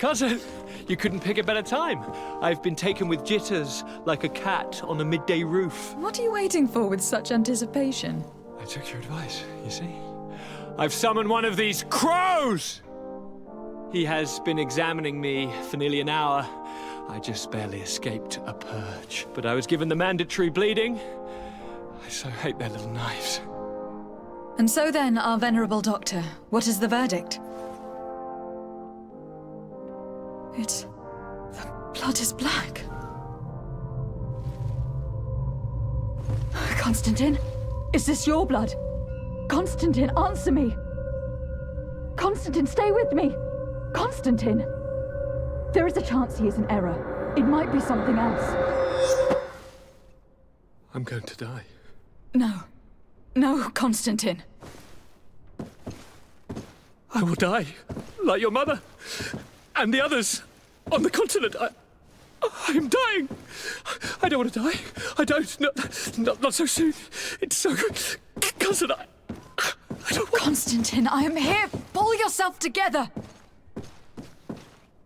Cousin, you couldn't pick a better time. I've been taken with jitters like a cat on a midday roof. What are you waiting for with such anticipation? I took your advice, you see. I've summoned one of these crows! He has been examining me for nearly an hour. I just barely escaped a purge. But I was given the mandatory bleeding. I so hate their little knives. And so then, our venerable doctor, what is the verdict? The blood is black. Constantine, is this your blood? Constantine, answer me! Constantine, stay with me! Constantine! There is a chance he is in error. It might be something else. I'm going to die. No. No, Constantine. I will die, like your mother, and the others on the continent. I am dying. I don't want to die. I don't. Not so soon. It's so... Cousin, I don't want... Constantine, I am here. Pull yourself together.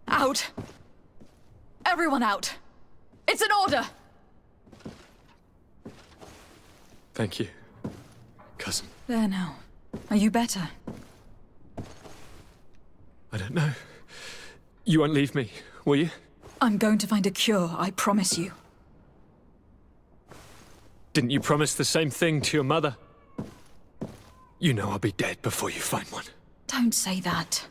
Out. Everyone out. It's an order. Thank you, cousin. There now. Are you better? I don't know. You won't leave me, will you? I'm going to find a cure, I promise you. Didn't you promise the same thing to your mother? You know I'll be dead before you find one. Don't say that.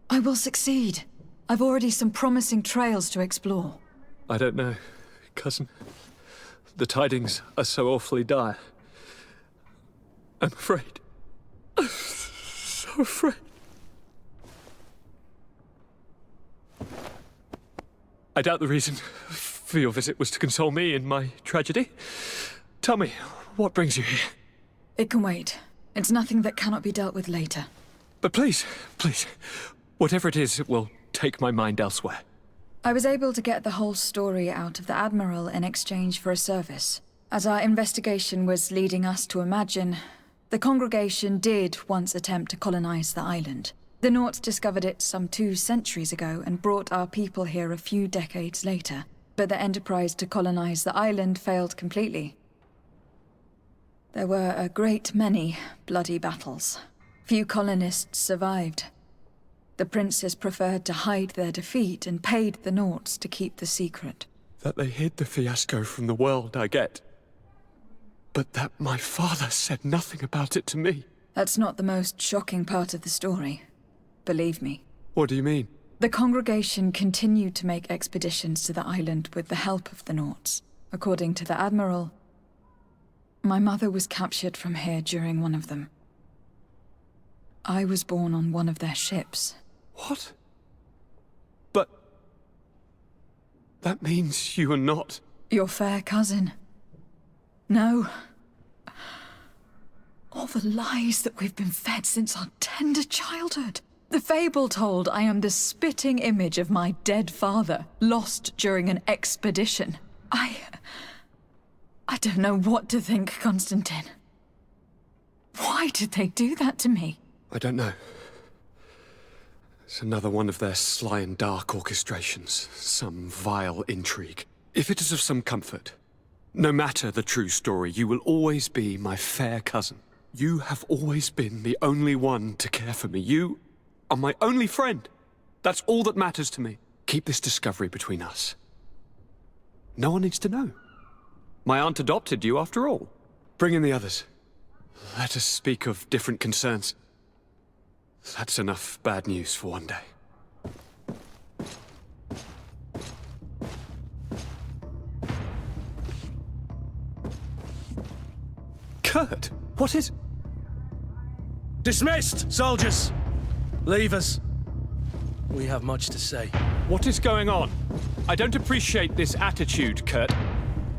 I will succeed. I've already some promising trails to explore. I don't know, cousin. The tidings are so awfully dire. I'm afraid. I'm so afraid. I doubt the reason for your visit was to console me in my tragedy. Tell me, what brings you here? It can wait. It's nothing that cannot be dealt with later. But please, whatever it is, it will take my mind elsewhere. I was able to get the whole story out of the Admiral in exchange for a service. As our investigation was leading us to imagine, the congregation did once attempt to colonize the island. The Nauts discovered it some 2 centuries ago and brought our people here a few decades later. But the enterprise to colonize the island failed completely. There were a great many bloody battles. Few colonists survived. The princes preferred to hide their defeat and paid the Nauts to keep the secret. That they hid the fiasco from the world, I get. But that my father said nothing about it to me. That's not the most shocking part of the story. Believe me. What do you mean? The congregation continued to make expeditions to the island with the help of the Nauts. According to the Admiral, my mother was captured from here during one of them. I was born on one of their ships. What? But... that means you are not... your fair cousin. No. All the lies that we've been fed since our tender childhood. The fable told I am the spitting image of my dead father, lost during an expedition. I don't know what to think, Constantine. Why did they do that to me? I don't know. It's another one of their sly and dark orchestrations. Some vile intrigue. If it is of some comfort, no matter the true story, you will always be my fair cousin. You have always been the only one to care for me. You are my only friend. That's all that matters to me. Keep this discovery between us. No one needs to know. My aunt adopted you after all. Bring in the others. Let us speak of different concerns. That's enough bad news for one day. Kurt, what is... Dismissed, soldiers! Leave us. We have much to say. What is going on? I don't appreciate this attitude, Kurt.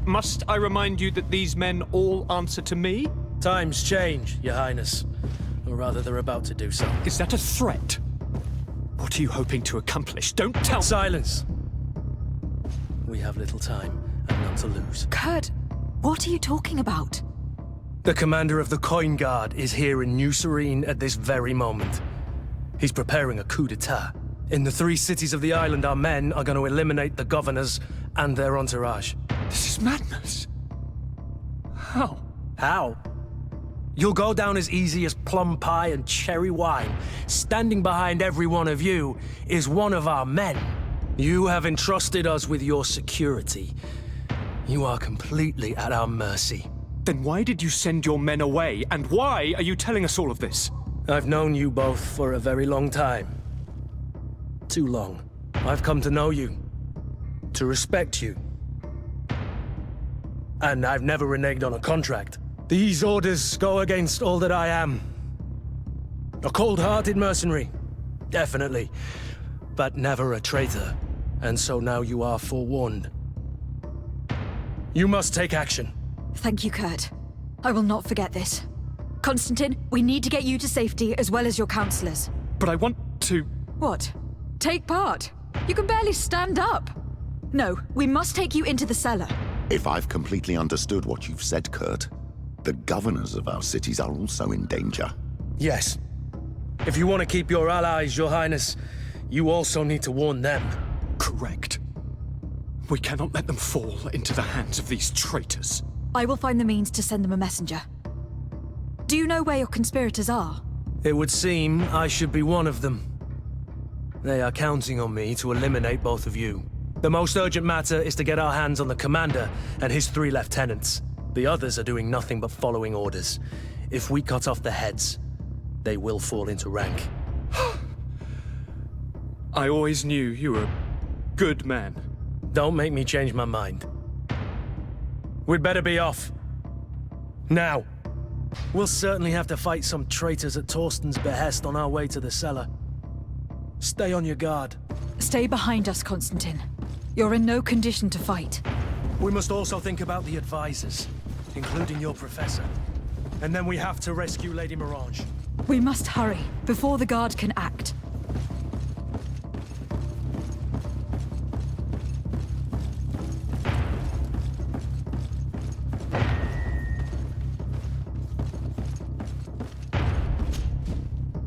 Must I remind you that these men all answer to me? Times change, Your Highness. Or rather, they're about to do so. Is that a threat? What are you hoping to accomplish? Don't tell... Silence! We have little time and none to lose. Kurt, what are you talking about? The commander of the Coin Guard is here in New Serene at this very moment. He's preparing a coup d'etat. In the 3 cities of the island, our men are going to eliminate the governors and their entourage. This is madness. How? How? You'll go down as easy as plum pie and cherry wine. Standing behind every one of you is one of our men. You have entrusted us with your security. You are completely at our mercy. Then why did you send your men away? And why are you telling us all of this? I've known you both for a very long time. Too long. I've come to know you, to respect you. And I've never reneged on a contract. These orders go against all that I am. A cold-hearted mercenary, definitely, but never a traitor. And so now you are forewarned. You must take action. Thank you, Kurt. I will not forget this. Constantine, we need to get you to safety as well as your counselors. But I want to... What? Take part? You can barely stand up. No, we must take you into the cellar. If I've completely understood what you've said, Kurt, the governors of our cities are also in danger. Yes. If you want to keep your allies, Your Highness, you also need to warn them. Correct. We cannot let them fall into the hands of these traitors. I will find the means to send them a messenger. Do you know where your conspirators are? It would seem I should be one of them. They are counting on me to eliminate both of you. The most urgent matter is to get our hands on the commander and his 3 lieutenants. The others are doing nothing but following orders. If we cut off their heads, they will fall into rank. I always knew you were a good man. Don't make me change my mind. We'd better be off. Now. We'll certainly have to fight some traitors at Torsten's behest on our way to the cellar. Stay on your guard. Stay behind us, Constantine. You're in no condition to fight. We must also think about the advisors, including your professor. And then we have to rescue Lady Mirage. We must hurry, before the guard can act.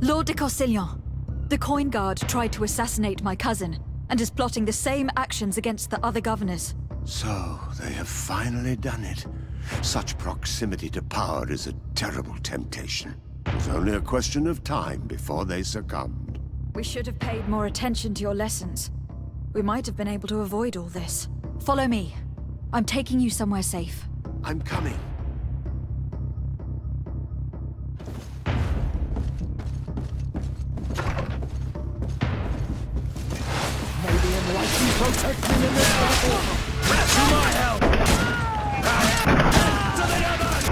Lord de Corsillon, the coin guard tried to assassinate my cousin, and is plotting the same actions against the other governors. So, they have finally done it. Such proximity to power is a terrible temptation. It was only a question of time before they succumbed. We should have paid more attention to your lessons. We might have been able to avoid all this. Follow me. I'm taking you somewhere safe. I'm coming. Protect me in this battle! To my help! To the others!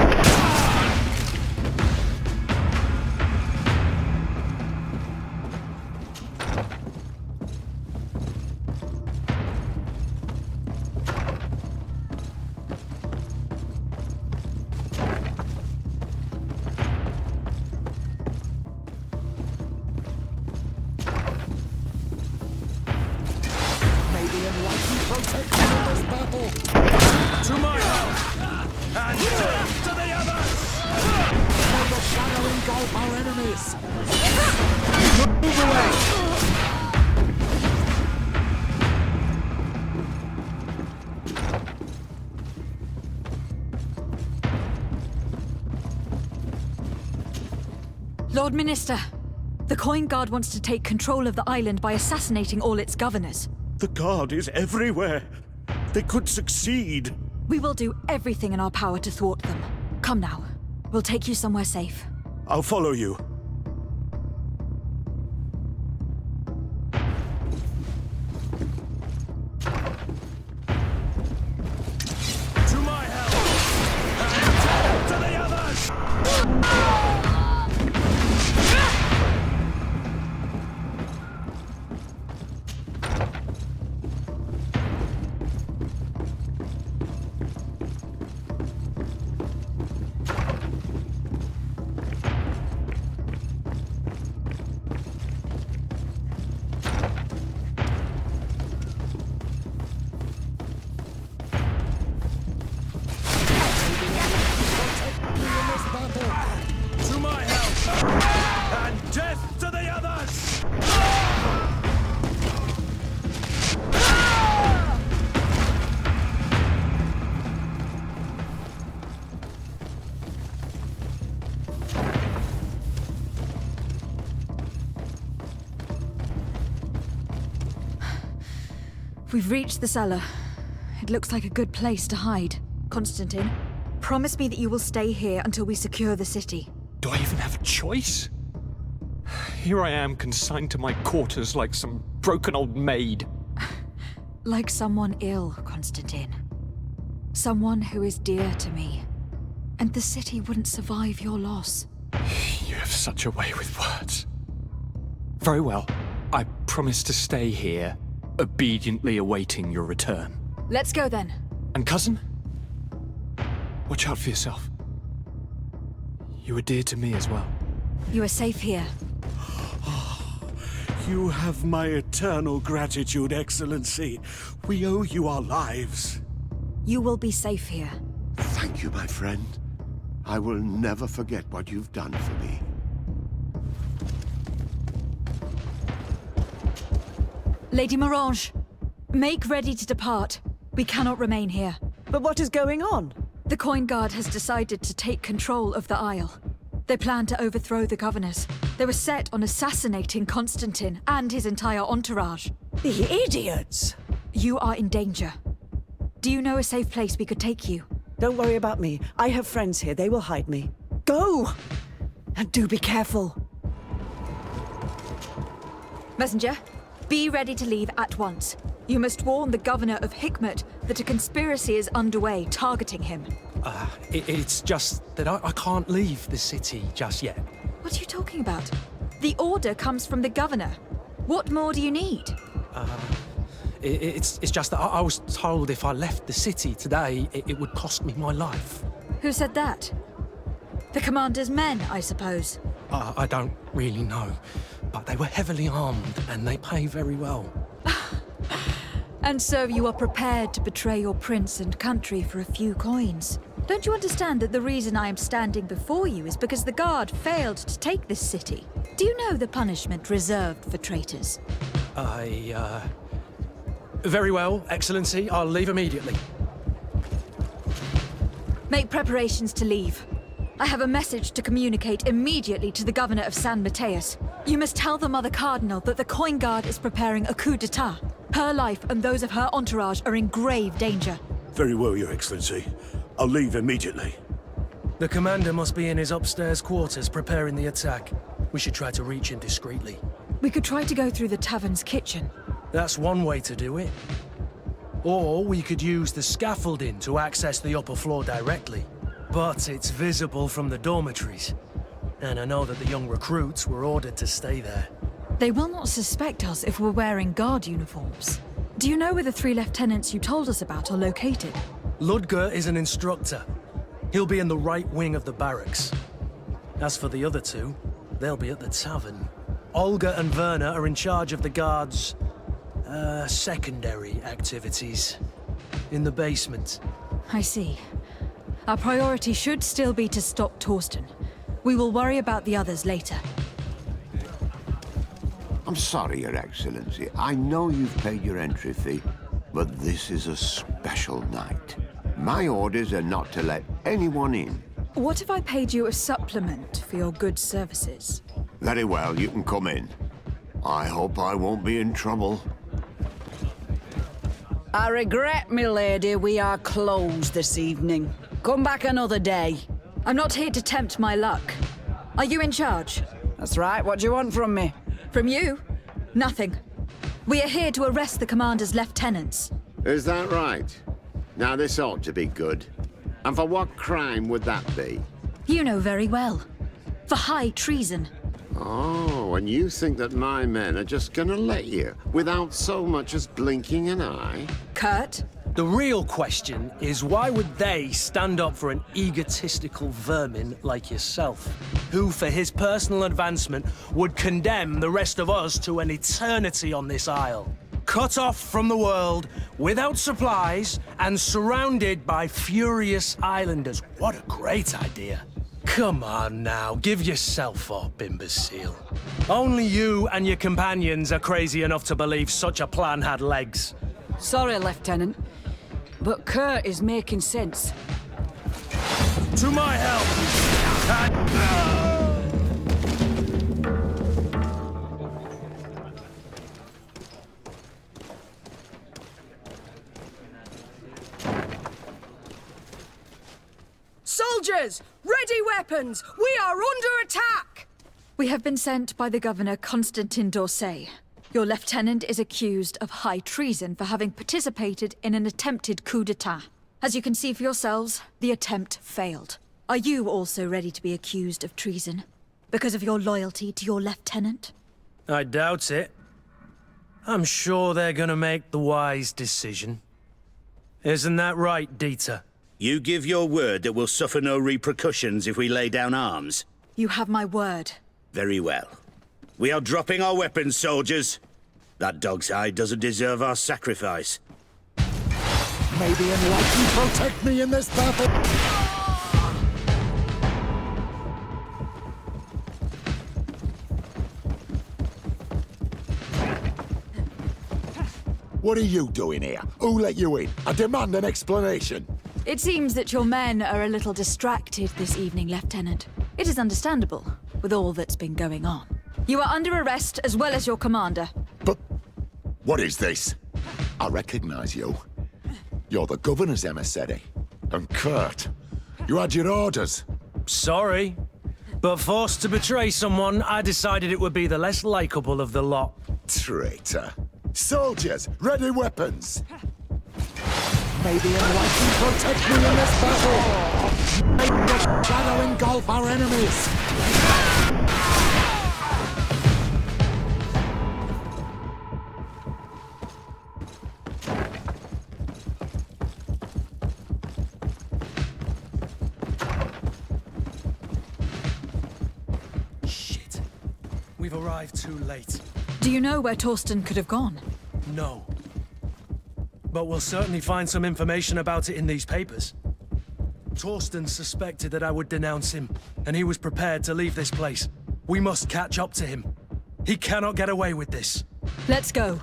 To my help! And to the others! Let the shadow engulf our enemies! Move away! Lord Minister, the coin guard wants to take control of the island by assassinating all its governors. The guard is everywhere. They could succeed. We will do everything in our power to thwart them. Come now. We'll take you somewhere safe. I'll follow you. To my help! And to the others! We've reached the cellar. It looks like a good place to hide. Constantine, promise me that you will stay here until we secure the city. Do I even have a choice? Here I am, consigned to my quarters like some broken old maid. Like someone ill, Constantine. Someone who is dear to me. And the city wouldn't survive your loss. You have such a way with words. Very well. I promise to stay here, obediently awaiting your return. Let's go then. And cousin? Watch out for yourself. You were dear to me as well. You are safe here. You have my eternal gratitude, Excellency. We owe you our lives. You will be safe here. Thank you, my friend. I will never forget what you've done for me. Lady Morange, make ready to depart. We cannot remain here. But what is going on? The Coin Guard has decided to take control of the Isle. They plan to overthrow the governors. They were set on assassinating Constantine and his entire entourage. The idiots! You are in danger. Do you know a safe place we could take you? Don't worry about me. I have friends here. They will hide me. Go! And do be careful. Messenger, be ready to leave at once. You must warn the governor of Hikmet that a conspiracy is underway targeting him. It's just that I can't leave the city just yet. What are you talking about? The order comes from the governor. What more do you need? It's just that I was told if I left the city today, it would cost me my life. Who said that? The commander's men, I suppose. I don't really know, but they were heavily armed and they pay very well. And so you are prepared to betray your prince and country for a few coins. Don't you understand that the reason I am standing before you is because the guard failed to take this city? Do you know the punishment reserved for traitors? Very well, Excellency. I'll leave immediately. Make preparations to leave. I have a message to communicate immediately to the governor of San Mateus. You must tell the Mother Cardinal that the Coin Guard is preparing a coup d'etat. Her life and those of her entourage are in grave danger. Very well, Your Excellency. I'll leave immediately. The commander must be in his upstairs quarters preparing the attack. We should try to reach him discreetly. We could try to go through the tavern's kitchen. That's one way to do it. Or we could use the scaffolding to access the upper floor directly. But it's visible from the dormitories. And I know that the young recruits were ordered to stay there. They will not suspect us if we're wearing guard uniforms. Do you know where the 3 lieutenants you told us about are located? Ludger is an instructor. He'll be in the right wing of the barracks. As for the other 2, they'll be at the tavern. Olga and Werner are in charge of the guards' secondary activities. In the basement. I see. Our priority should still be to stop Torsten. We will worry about the others later. I'm sorry, Your Excellency. I know you've paid your entry fee, but this is a special night. My orders are not to let anyone in. What if I paid you a supplement for your good services? Very well, you can come in. I hope I won't be in trouble. I regret, milady, we are closed this evening. Come back another day. I'm not here to tempt my luck. Are you in charge? That's right, what do you want from me? From you? Nothing. We are here to arrest the commander's lieutenants. Is that right? Now this ought to be good. And for what crime would that be? You know very well. For high treason. Oh, and you think that my men are just gonna let you, without so much as blinking an eye? Kurt? The real question is why would they stand up for an egotistical vermin like yourself, who for his personal advancement would condemn the rest of us to an eternity on this isle? Cut off from the world, without supplies, and surrounded by furious islanders. What a great idea. Come on now, give yourself up, imbecile. Only you and your companions are crazy enough to believe such a plan had legs. Sorry, Lieutenant, but Kurt is making sense. To my help! Soldiers! Ready weapons! We are under attack! We have been sent by the Governor Constantin d'Orsay. Your lieutenant is accused of high treason for having participated in an attempted coup d'etat. As you can see for yourselves, the attempt failed. Are you also ready to be accused of treason? Because of your loyalty to your lieutenant? I doubt it. I'm sure they're gonna make the wise decision. Isn't that right, Dieter? You give your word that we'll suffer no repercussions if we lay down arms? You have my word. Very well. We are dropping our weapons, soldiers. That dog's hide doesn't deserve our sacrifice. Maybe enlighten protect me in this battle. What are you doing here? Who let you in? I demand an explanation. It seems that your men are a little distracted this evening, Lieutenant. It is understandable, with all that's been going on. You are under arrest, as well as your commander. But what is this? I recognize you. You're the governor's emissary. And Kurt, you had your orders. Sorry, but forced to betray someone, I decided it would be the less likable of the lot. Traitor. Soldiers, ready weapons. Maybe enlighten protect me in this battle. May the shadow engulf our enemies. Shit. We've arrived too late. Do you know where Torsten could have gone? No. But we'll certainly find some information about it in these papers. Torsten suspected that I would denounce him, and he was prepared to leave this place. We must catch up to him. He cannot get away with this. Let's go.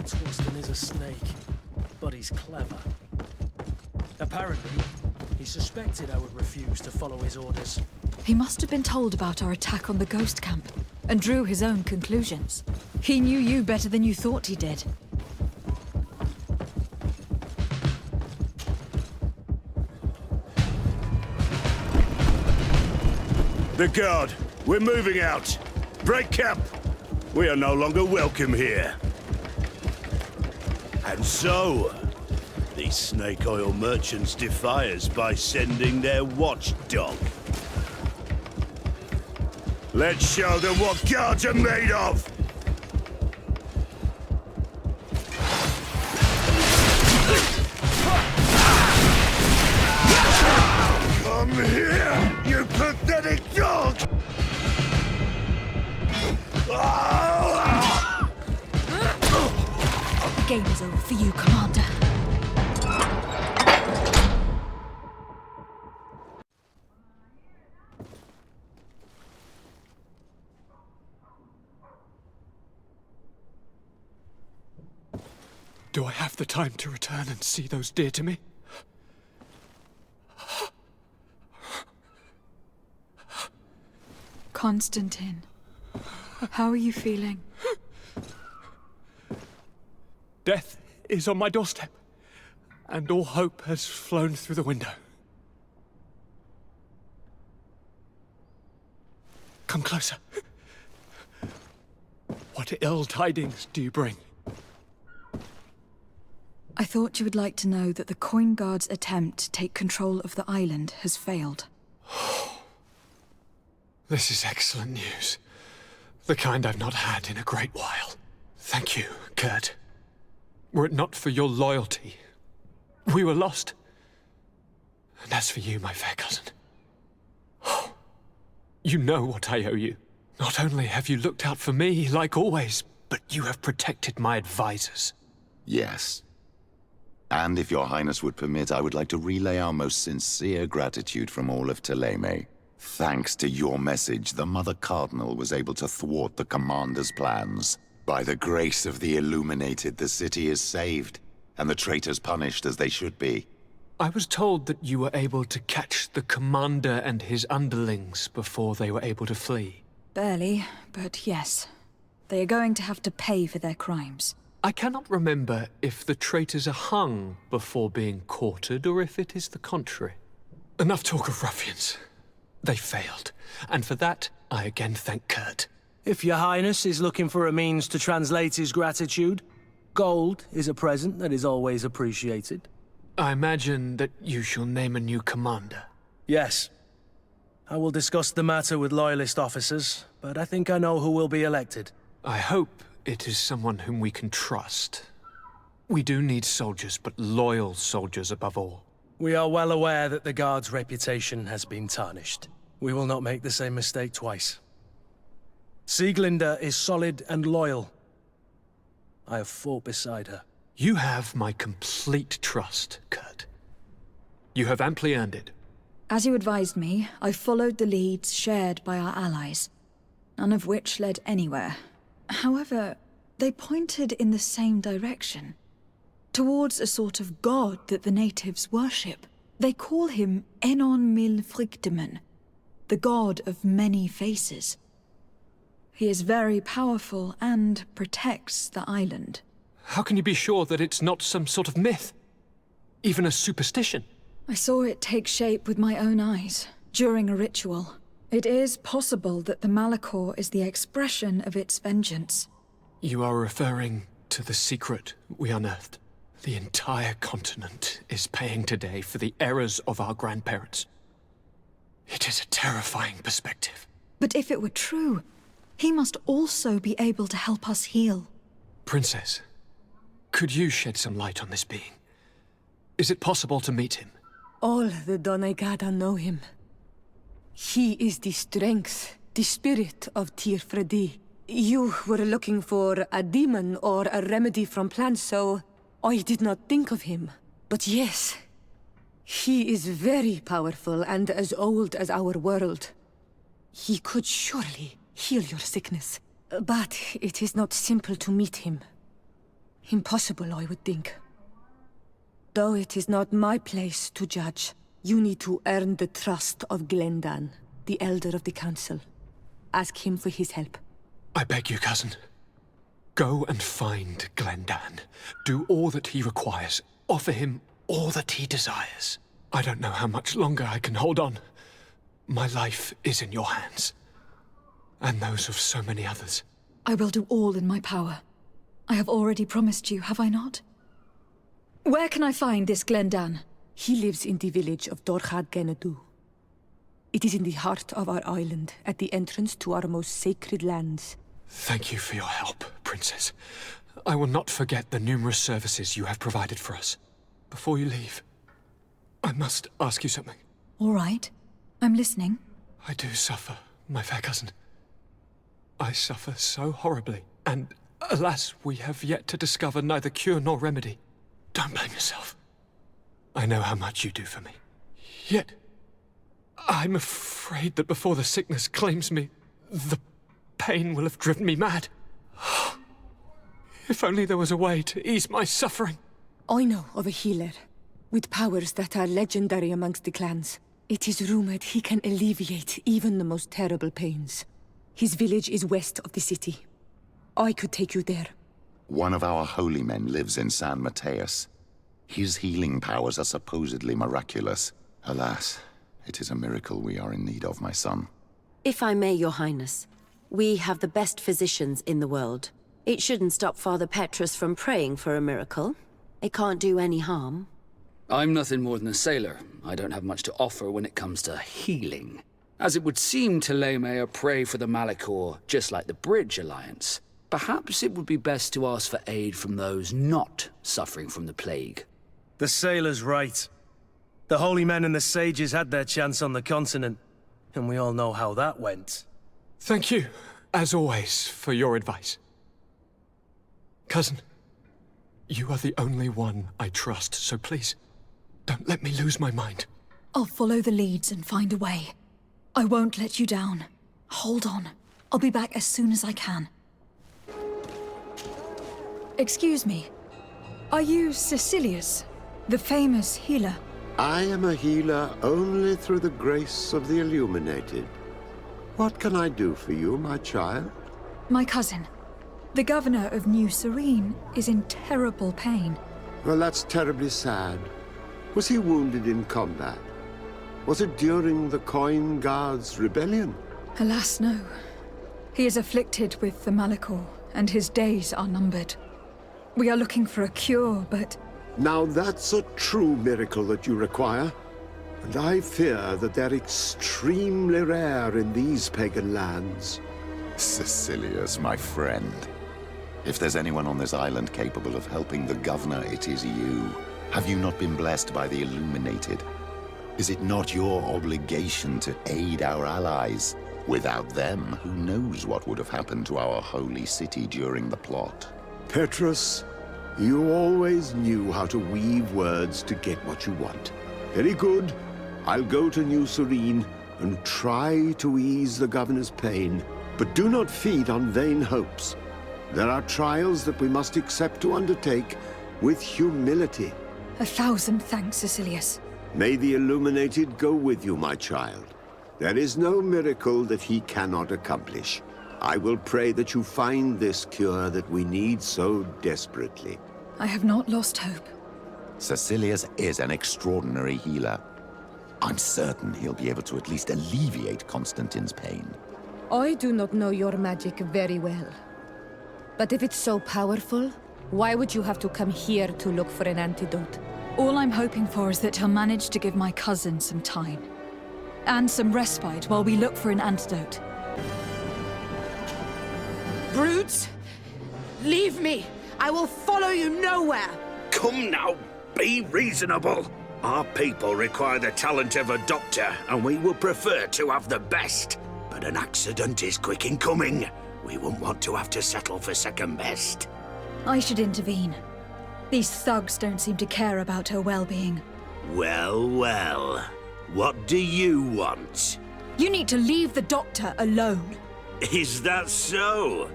Torsten is a snake, but he's clever. Apparently, he suspected I would refuse to follow his orders. He must have been told about our attack on the ghost camp, and drew his own conclusions. He knew you better than you thought he did. The guard, we're moving out. Break camp. We are no longer welcome here. And so, these snake oil merchants defy us by sending their watchdog. Let's show them what guards are made of! Come here, you pathetic dog! The game is over for you, Commander. Do I have the time to return and see those dear to me? Constantine, how are you feeling? Death is on my doorstep, and all hope has flown through the window. Come closer. What ill tidings do you bring? I thought you would like to know that the Coin Guard's attempt to take control of the island has failed. This is excellent news. The kind I've not had in a great while. Thank you, Kurt. Were it not for your loyalty, we were lost. And as for you, my fair cousin, you know what I owe you. Not only have you looked out for me, like always, but you have protected my advisors. Yes. And if your highness would permit, I would like to relay our most sincere gratitude from all of Thélème. Thanks to your message, the Mother Cardinal was able to thwart the commander's plans. By the grace of the Illuminated, the city is saved, and the traitors punished as they should be. I was told that you were able to catch the commander and his underlings before they were able to flee. Barely, but yes. They are going to have to pay for their crimes. I cannot remember if the traitors are hung before being quartered or if it is the contrary. Enough talk of ruffians. They failed, and for that, I again thank Kurt. If your highness is looking for a means to translate his gratitude, gold is a present that is always appreciated. I imagine that you shall name a new commander. Yes. I will discuss the matter with loyalist officers, but I think I know who will be elected. I hope it is someone whom we can trust. We do need soldiers, but loyal soldiers above all. We are well aware that the Guard's reputation has been tarnished. We will not make the same mistake twice. Sieglinde is solid and loyal. I have fought beside her. You have my complete trust, Kurt. You have amply earned it. As you advised me, I followed the leads shared by our allies, none of which led anywhere. However, they pointed in the same direction. Towards a sort of god that the natives worship. They call him Enon Milfrichteman, the god of many faces. He is very powerful and protects the island. How can you be sure that it's not some sort of myth? Even a superstition? I saw it take shape with my own eyes, during a ritual. It is possible that the Malachor is the expression of its vengeance. You are referring to the secret we unearthed. The entire continent is paying today for the errors of our grandparents. It is a terrifying perspective. But if it were true, he must also be able to help us heal. Princess, could you shed some light on this being? Is it possible to meet him? All the Doneigada know him. He is the strength, the spirit of Tir Fredi. You were looking for a demon or a remedy from plants, so I did not think of him. But yes, he is very powerful and as old as our world. He could surely heal your sickness. But it is not simple to meet him. Impossible, I would think. Though it is not my place to judge, you need to earn the trust of Glendan, the Elder of the Council. Ask him for his help. I beg you, cousin. Go and find Glendan. Do all that he requires. Offer him all that he desires. I don't know how much longer I can hold on. My life is in your hands. And those of so many others. I will do all in my power. I have already promised you, have I not? Where can I find this Glendan? He lives in the village of Dorchad Genadu. It is in the heart of our island, at the entrance to our most sacred lands. Thank you for your help, Princess. I will not forget the numerous services you have provided for us. Before you leave, I must ask you something. All right. I'm listening. I do suffer, my fair cousin. I suffer so horribly, and alas, we have yet to discover neither cure nor remedy. Don't blame yourself. I know how much you do for me. Yet, I'm afraid that before the sickness claims me, the pain will have driven me mad. If only there was a way to ease my suffering. I know of a healer, with powers that are legendary amongst the clans. It is rumored he can alleviate even the most terrible pains. His village is west of the city. I could take you there. One of our holy men lives in San Mateus. His healing powers are supposedly miraculous. Alas, it is a miracle we are in need of, my son. If I may, Your Highness, we have the best physicians in the world. It shouldn't stop Father Petrus from praying for a miracle. It can't do any harm. I'm nothing more than a sailor. I don't have much to offer when it comes to healing. As it would seem Teleme are prey for the Malachor, just like the Bridge Alliance. Perhaps it would be best to ask for aid from those not suffering from the plague. The sailor's right. The holy men and the sages had their chance on the continent, and we all know how that went. Thank you, as always, for your advice. Cousin, you are the only one I trust, so please, don't let me lose my mind. I'll follow the leads and find a way. I won't let you down. Hold on. I'll be back as soon as I can. Excuse me. Are you Cecilius, the famous healer? I am a healer only through the grace of the illuminated. What can I do for you, my child? My cousin, the governor of New Serene, is in terrible pain. Well, that's terribly sad. Was he wounded in combat? Was it during the Coin Guards' rebellion? Alas, no. He is afflicted with the Malachor, and his days are numbered. We are looking for a cure, but... Now that's a true miracle that you require. And I fear that they're extremely rare in these pagan lands. Cecilius, my friend. If there's anyone on this island capable of helping the governor, it is you. Have you not been blessed by the Illuminated? Is it not your obligation to aid our allies? Without them, who knows what would have happened to our holy city during the plot? Petrus, you always knew how to weave words to get what you want. Very good. I'll go to New Serene and try to ease the governor's pain. But do not feed on vain hopes. There are trials that we must accept to undertake with humility. 1,000 thanks, Cecilius. May the Illuminated go with you, my child. There is no miracle that he cannot accomplish. I will pray that you find this cure that we need so desperately. I have not lost hope. Cecilius is an extraordinary healer. I'm certain he'll be able to at least alleviate Constantine's pain. I do not know your magic very well. But if it's so powerful, why would you have to come here to look for an antidote? All I'm hoping for is that he'll manage to give my cousin some time. And some respite while we look for an antidote. Brutes! Leave me! I will follow you nowhere! Come now, be reasonable. Our people require the talent of a doctor, and we would prefer to have the best. But an accident is quick in coming. We wouldn't want to have to settle for second best. I should intervene. These thugs don't seem to care about her well-being. Well, well. What do you want? You need to leave the doctor alone. Is that so?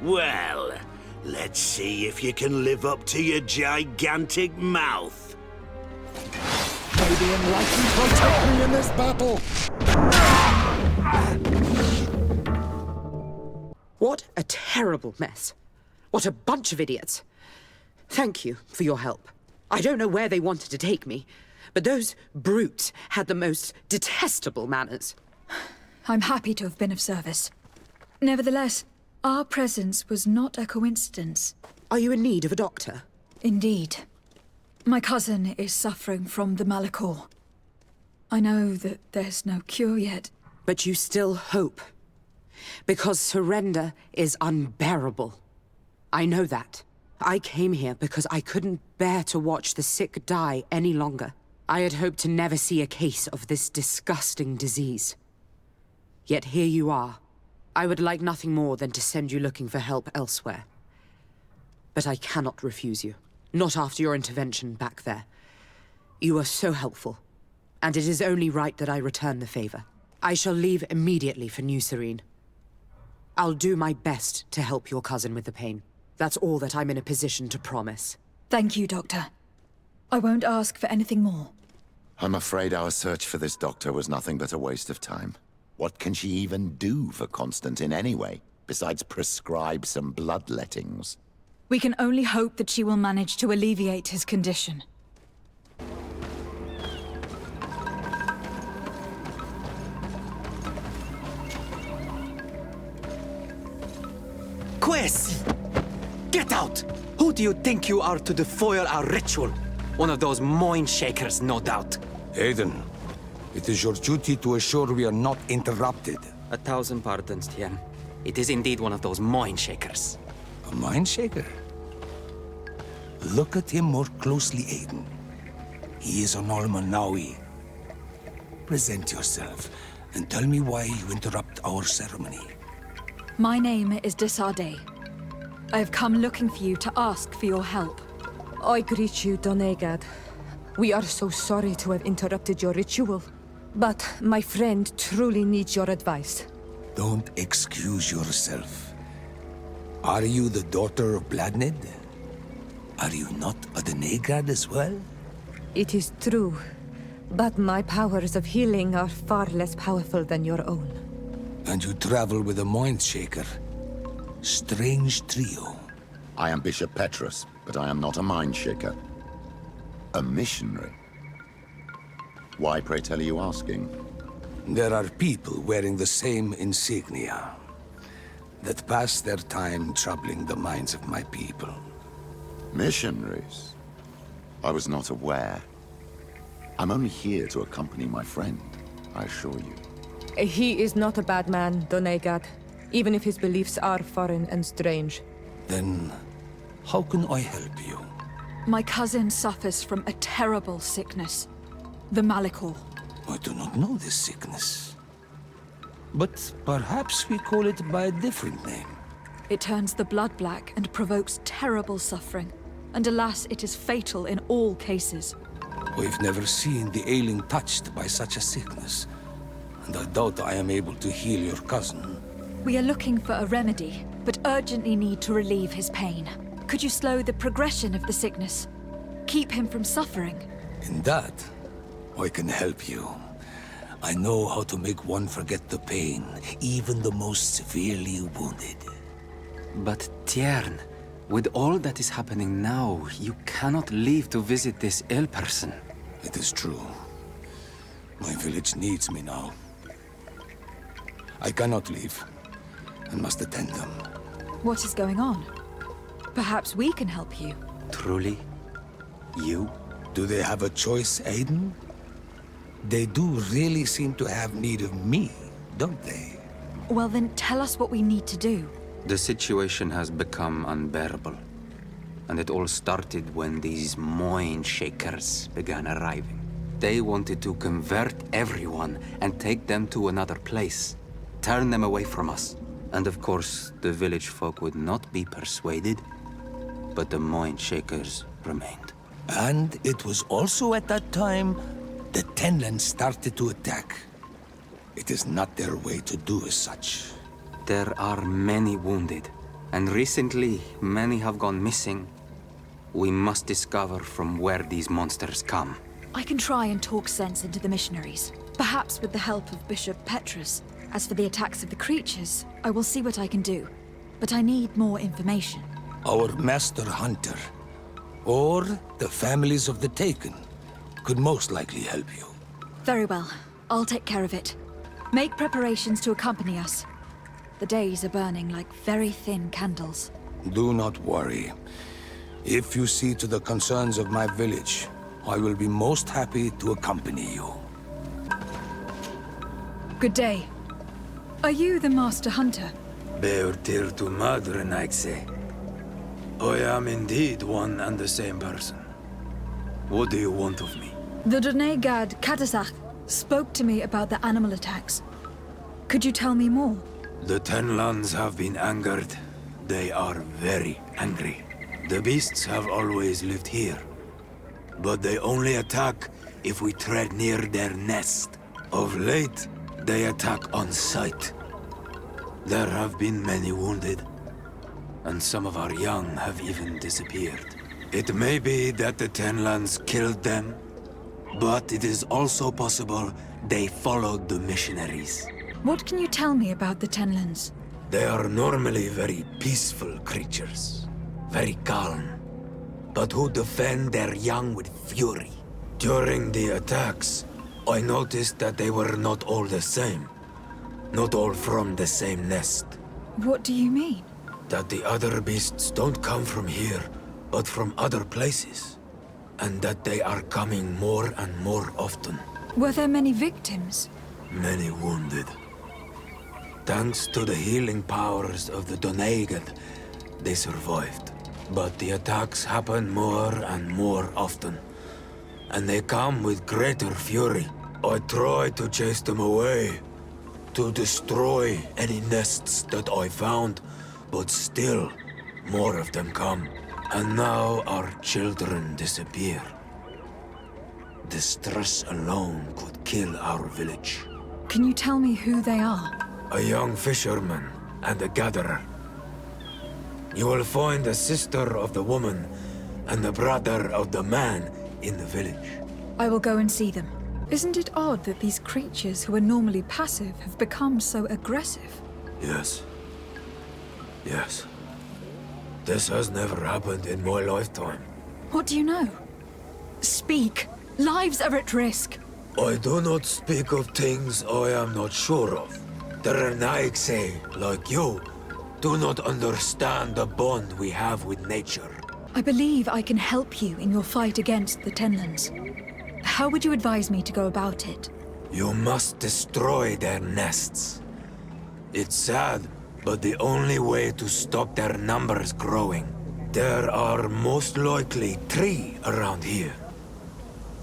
Well, let's see if you can live up to your gigantic mouth. May the Enlightened protect me in this battle! What a terrible mess. What a bunch of idiots. Thank you for your help. I don't know where they wanted to take me, but those brutes had the most detestable manners. I'm happy to have been of service. Nevertheless, our presence was not a coincidence. Are you in need of a doctor? Indeed. My cousin is suffering from the Malachor. I know that there's no cure yet. But you still hope. Because surrender is unbearable. I know that. I came here because I couldn't bear to watch the sick die any longer. I had hoped to never see a case of this disgusting disease. Yet here you are. I would like nothing more than to send you looking for help elsewhere. But I cannot refuse you. Not after your intervention back there. You were so helpful. And it is only right that I return the favor. I shall leave immediately for New Serene. I'll do my best to help your cousin with the pain. That's all that I'm in a position to promise. Thank you, Doctor. I won't ask for anything more. I'm afraid our search for this doctor was nothing but a waste of time. What can she even do for Constantine anyway, besides prescribe some bloodlettings? We can only hope that she will manage to alleviate his condition. Quiz! Get out! Who do you think you are to defoil our ritual? One of those moin shakers, no doubt. Aiden, it is your duty to assure we are not interrupted. 1,000 pardons, Tien. It is indeed one of those moin shakers. A mind shaker? Look at him more closely, Aiden. He is an Almanawi. Present yourself and tell me why you interrupt our ceremony. My name is de Sarde. I have come looking for you to ask for your help. I greet you, Donegad. We are so sorry to have interrupted your ritual. But my friend truly needs your advice. Don't excuse yourself. Are you the daughter of Bladnid? Are you not a Donegad as well? It is true. But my powers of healing are far less powerful than your own. And you travel with a mind shaker. Strange trio. I am Bishop Petrus, but I am not a mind shaker. A missionary. Why, pray tell, are you asking? There are people wearing the same insignia that pass their time troubling the minds of my people. Missionaries? I was not aware. I'm only here to accompany my friend, I assure you. He is not a bad man, Donegad, even if his beliefs are foreign and strange. Then, how can I help you? My cousin suffers from a terrible sickness. The Malikor. I do not know this sickness. But perhaps we call it by a different name. It turns the blood black and provokes terrible suffering. And alas, it is fatal in all cases. We've never seen the ailing touched by such a sickness. And I doubt I am able to heal your cousin. We are looking for a remedy, but urgently need to relieve his pain. Could you slow the progression of the sickness? Keep him from suffering? In that, I can help you. I know how to make one forget the pain, even the most severely wounded. But Tiern, with all that is happening now, you cannot leave to visit this ill person. It is true. My village needs me now. I cannot leave, and must attend them. What is going on? Perhaps we can help you. Truly? You? Do they have a choice, Aiden? They do really seem to have need of me, don't they? Well then, tell us what we need to do. The situation has become unbearable. And it all started when these moin shakers began arriving. They wanted to convert everyone and take them to another place. Turn them away from us. And of course, the village folk would not be persuaded. But the moin shakers remained. And it was also at that time the Tenland started to attack. It is not their way to do as such. There are many wounded, and recently many have gone missing. We must discover from where these monsters come. I can try and talk sense into the missionaries, perhaps with the help of Bishop Petrus. As for the attacks of the creatures, I will see what I can do. But I need more information. Our master hunter, or the families of the Taken, could most likely help you. Very well. I'll take care of it. Make preparations to accompany us. The days are burning like very thin candles. Do not worry. If you see to the concerns of my village, I will be most happy to accompany you. Good day. Are you the master hunter? Beurtir tu madre, Naixe. I am indeed one and the same person. What do you want of me? The Donegad Katasach spoke to me about the animal attacks. Could you tell me more? The Tenlands have been angered. They are very angry. The beasts have always lived here. But they only attack if we tread near their nest. Of late, they attack on sight. There have been many wounded, and some of our young have even disappeared. It may be that the Tenlands killed them, but it is also possible they followed the missionaries. What can you tell me about the Tenlands? They are normally very peaceful creatures, very calm, but who defend their young with fury. During the attacks, I noticed that they were not all the same. Not all from the same nest. What do you mean? That the other beasts don't come from here, but from other places. And that they are coming more and more often. Were there many victims? Many wounded. Thanks to the healing powers of the Donegad, they survived. But the attacks happen more and more often. And they come with greater fury. I try to chase them away, to destroy any nests that I found, but still, more of them come. And now our children disappear. The stress alone could kill our village. Can you tell me who they are? A young fisherman and a gatherer. You will find the sister of the woman and the brother of the man in the village. I will go and see them. Isn't it odd that these creatures who are normally passive have become so aggressive? Yes. Yes. This has never happened in my lifetime. What do you know? Speak. Lives are at risk. I do not speak of things I am not sure of. The Renaigse, like you, do not understand the bond we have with nature. I believe I can help you in your fight against the Tenlands. How would you advise me to go about it? You must destroy their nests. It's sad, but the only way to stop their numbers growing. There are most likely 3 around here.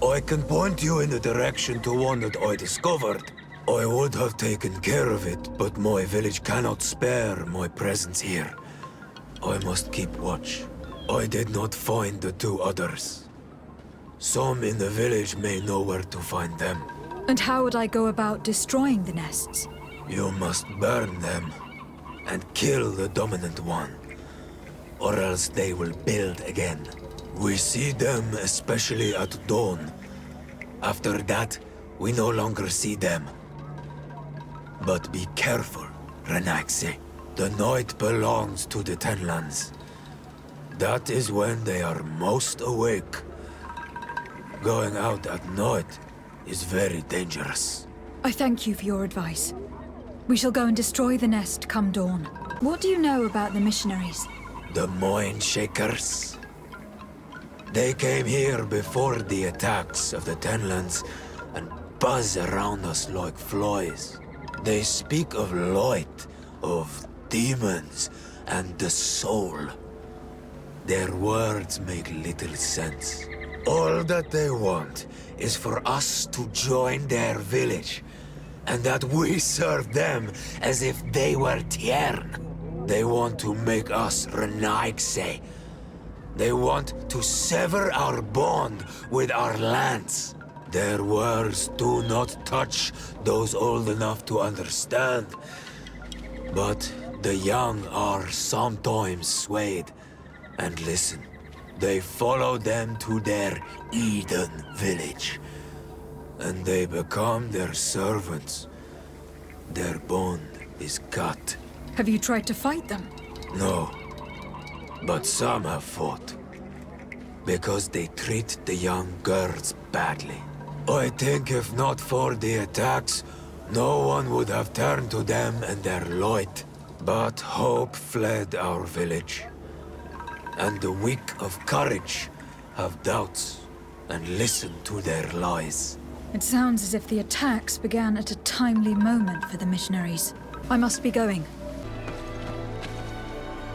I can point you in the direction to one that I discovered. I would have taken care of it, but my village cannot spare my presence here. I must keep watch. I did not find the 2 others. Some in the village may know where to find them. And how would I go about destroying the nests? You must burn them and kill the dominant one, or else they will build again. We see them especially at dawn. After that, we no longer see them. But be careful, Renaigse. The night belongs to the Tenlands. That is when they are most awake. Going out at night is very dangerous. I thank you for your advice. We shall go and destroy the nest come dawn. What do you know about the missionaries? The Mind Shakers. They came here before the attacks of the Tenlands and buzz around us like flies. They speak of light, of demons, and the soul. Their words make little sense. All that they want is for us to join their village, and that we serve them as if they were Tiern. They want to make us Renaigse. They want to sever our bond with our lands. Their words do not touch those old enough to understand. But the young are sometimes swayed. And listen, they follow them to their Eden village. And they become their servants. Their bond is cut. Have you tried to fight them? No. But some have fought. Because they treat the young girls badly. I think if not for the attacks, no one would have turned to them and their light. But hope fled our village. And the weak of courage have doubts and listen to their lies. It sounds as if the attacks began at a timely moment for the missionaries. I must be going.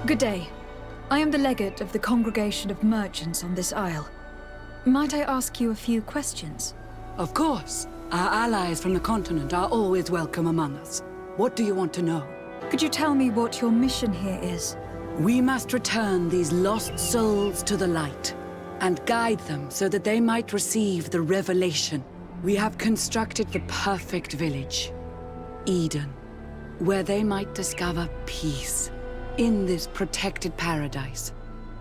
Good day. I am the legate of the congregation of merchants on this isle. Might I ask you a few questions? Of course. Our allies from the continent are always welcome among us. What do you want to know? Could you tell me what your mission here is? We must return these lost souls to the light and guide them so that they might receive the revelation. We have constructed the perfect village, Eden, where they might discover peace. In this protected paradise,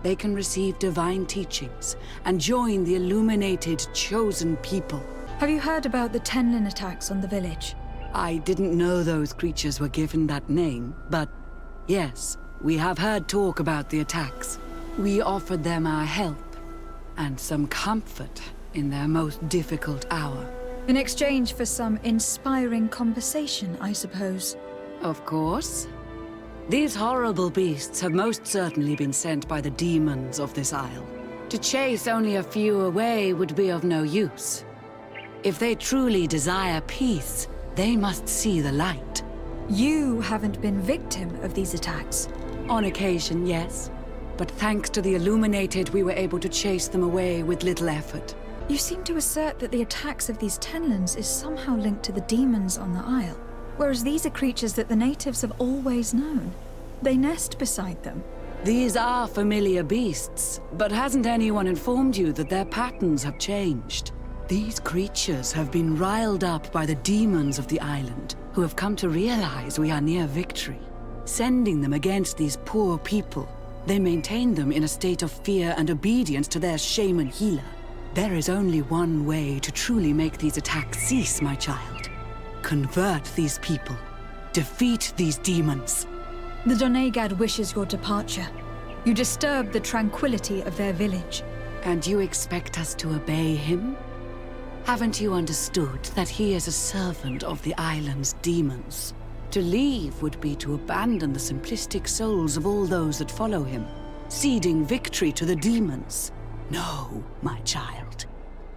they can receive divine teachings and join the illuminated, chosen people. Have you heard about the Tenlin attacks on the village? I didn't know those creatures were given that name, but yes, we have heard talk about the attacks. We offered them our help and some comfort in their most difficult hour. In exchange for some inspiring conversation, I suppose. Of course. These horrible beasts have most certainly been sent by the demons of this isle. To chase only a few away would be of no use. If they truly desire peace, they must see the light. You haven't been victim of these attacks? On occasion, yes. But thanks to the Illuminated, we were able to chase them away with little effort. You seem to assert that the attacks of these Tenlins is somehow linked to the demons on the isle, whereas these are creatures that the natives have always known. They nest beside them. These are familiar beasts, but hasn't anyone informed you that their patterns have changed? These creatures have been riled up by the demons of the island, who have come to realize we are near victory. Sending them against these poor people, they maintain them in a state of fear and obedience to their shaman healer. There is only one way to truly make these attacks cease, my child. Convert these people. Defeat these demons. The Doneigad wishes your departure. You disturb the tranquility of their village. And you expect us to obey him? Haven't you understood that he is a servant of the island's demons? To leave would be to abandon the simplistic souls of all those that follow him, ceding victory to the demons. No, my child.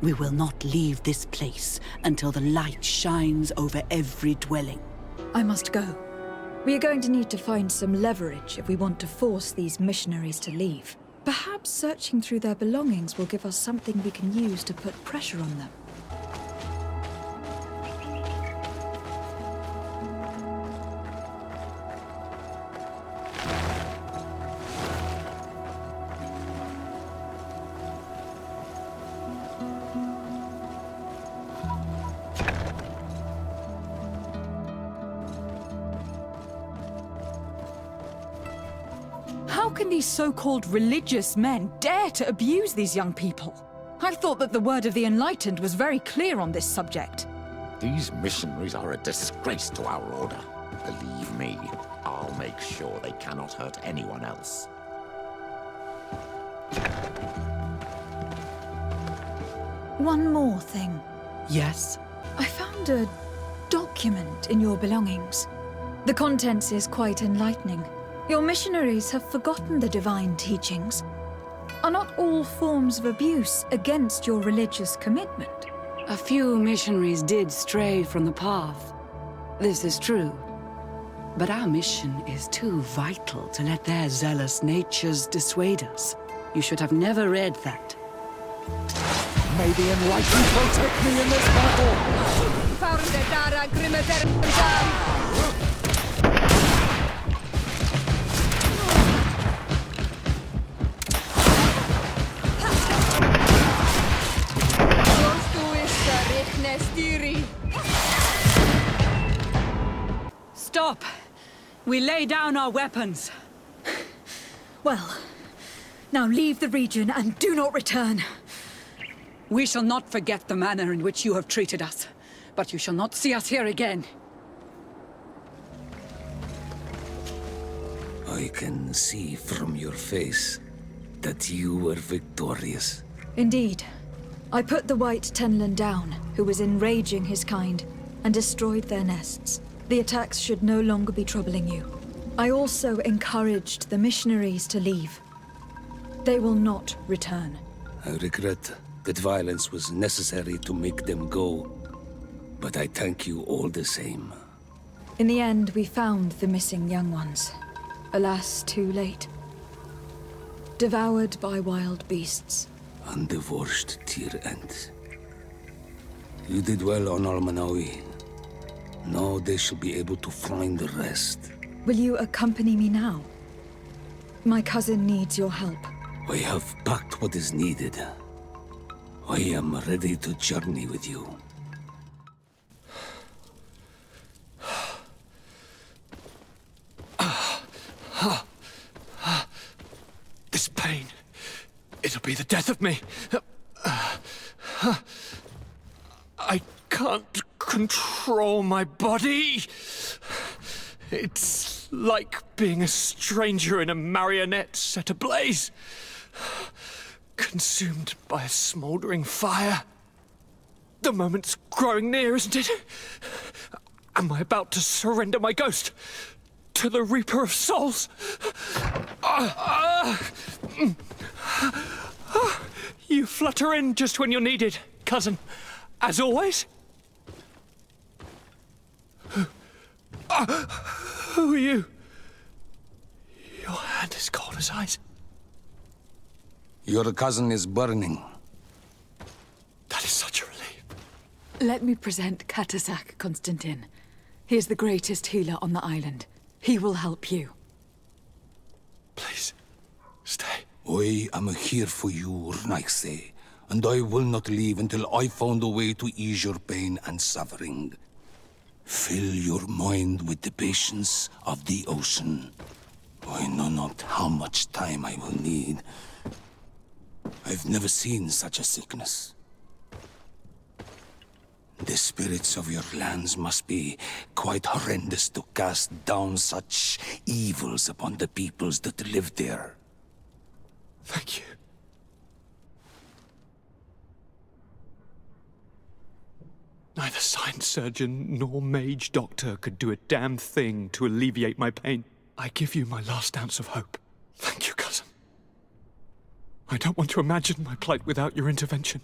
We will not leave this place until the light shines over every dwelling. I must go. We are going to need to find some leverage if we want to force these missionaries to leave. Perhaps searching through their belongings will give us something we can use to put pressure on them. How can these so-called religious men dare to abuse these young people? I thought that the word of the enlightened was very clear on this subject. These missionaries are a disgrace to our order. Believe me, I'll make sure they cannot hurt anyone else. One more thing. Yes? I found a document in your belongings. The contents is quite enlightening. Your missionaries have forgotten the divine teachings. Are not all forms of abuse against your religious commitment? A few missionaries did stray from the path. This is true. But our mission is too vital to let their zealous natures dissuade us. You should have never read that. May the enlightened protect me in this battle! Stop! We lay down our weapons. Well, now leave the region and do not return. We shall not forget the manner in which you have treated us, but you shall not see us here again. I can see from your face that you were victorious. Indeed. I put the White Tenlin down, who was enraging his kind, and destroyed their nests. The attacks should no longer be troubling you. I also encouraged the missionaries to leave. They will not return. I regret that violence was necessary to make them go, but I thank you all the same. In the end, we found the missing young ones. Alas, too late. Devoured by wild beasts. Undivorced tier end. You did well on Almanawi. Now they shall be able to find the rest. Will you accompany me now? My cousin needs your help. I have packed what is needed. I am ready to journey with you. This pain, it'll be the death of me. I can't control my body. It's like being a stranger in a marionette set ablaze. Consumed by a smouldering fire. The moment's growing near, isn't it? Am I about to surrender my ghost to the Reaper of Souls? You flutter in just when you're needed, cousin. As always. Who are you? Your hand is cold as ice. Your cousin is burning. That is such a relief. Let me present Katasak Konstantin. He is the greatest healer on the island. He will help you. Please, stay. I am here for you, Rnaikse, and I will not leave until I found a way to ease your pain and suffering. Fill your mind with the patience of the ocean. I know not how much time I will need. I've never seen such a sickness. The spirits of your lands must be quite horrendous to cast down such evils upon the peoples that live there. Thank you. Neither science surgeon nor mage doctor could do a damn thing to alleviate my pain. I give you my last ounce of hope. Thank you, cousin. I don't want to imagine my plight without your intervention.